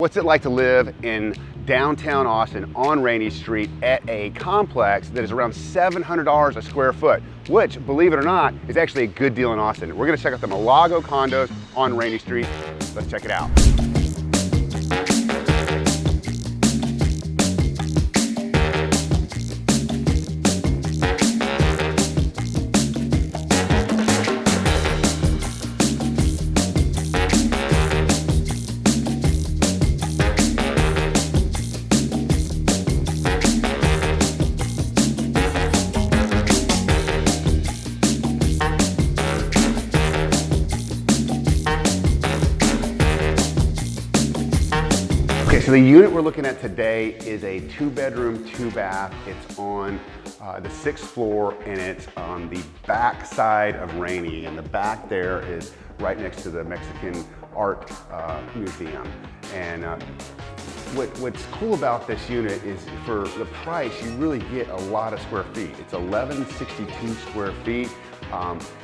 What's it like to live in downtown Austin on Rainey Street at a complex that is around $700 a square foot, which, believe it or not, is actually a good deal in Austin. We're gonna check out the Milago Condos on Rainey Street. Let's check it out. Okay, so the unit we're looking at today is a 2-bedroom, 2-bath. It's on the 6th floor and it's on the back side of Rainey. And the back there is right next to the Mexican Art Museum. And what's cool about this unit is for the price, you really get a lot of square feet. It's 1162 square feet.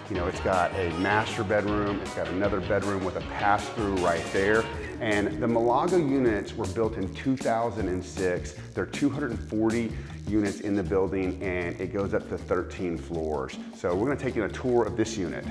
It's got a master bedroom, it's got another bedroom with a pass-through right there. And the Milago units were built in 2006. There are 240 units in the building and it goes up to 13 floors. So we're gonna take you on a tour of this unit.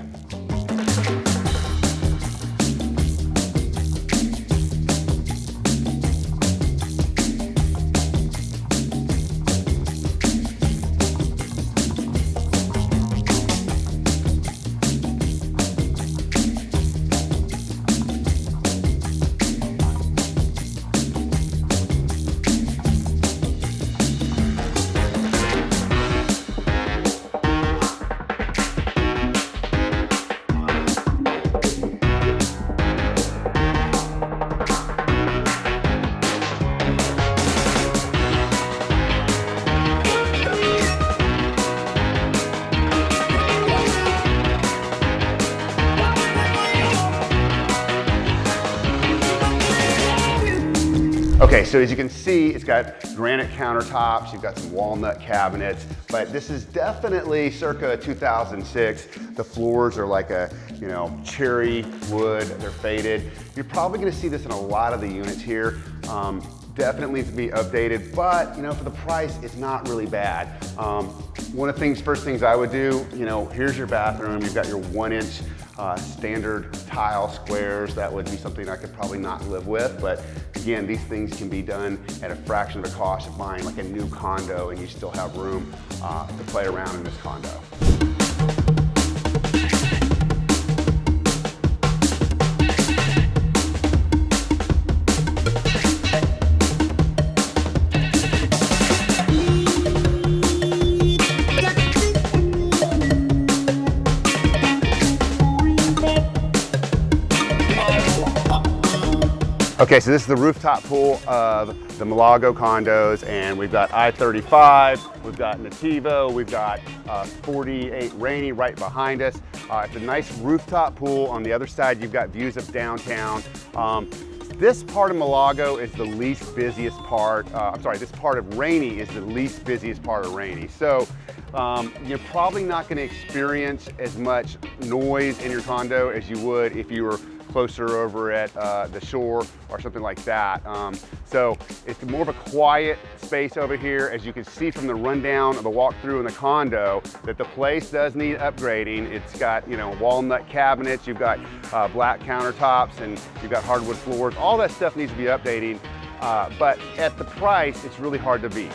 Okay, so as you can see, it's got granite countertops, you've got some walnut cabinets, but this is definitely circa 2006. The floors are like a, cherry wood, they're faded. You're probably gonna see this in a lot of the units here. Definitely needs to be updated, but for the price, it's not really bad. One of the first things I would do, here's your bathroom. You've got your 1-inch standard tile squares. That would be something I could probably not live with, but again, these things can be done at a fraction of the cost of buying like a new condo, and you still have room to play around in this condo. Okay, so this is the rooftop pool of the Milago Condos, and we've got I-35, we've got Nativo, we've got 48 Rainey right behind us. It's a nice rooftop pool. On the other side, you've got views of downtown. This part of Milago is the least busiest part. This part of Rainey is the least busiest part of Rainey. So you're probably not going to experience as much noise in your condo as you would if you were closer over at the shore or something like that. So it's more of a quiet space over here. As you can see from the rundown of the walkthrough in the condo, that the place does need upgrading. It's got walnut cabinets, you've got black countertops, and you've got hardwood floors. All that stuff needs to be updating, but at the price, it's really hard to beat.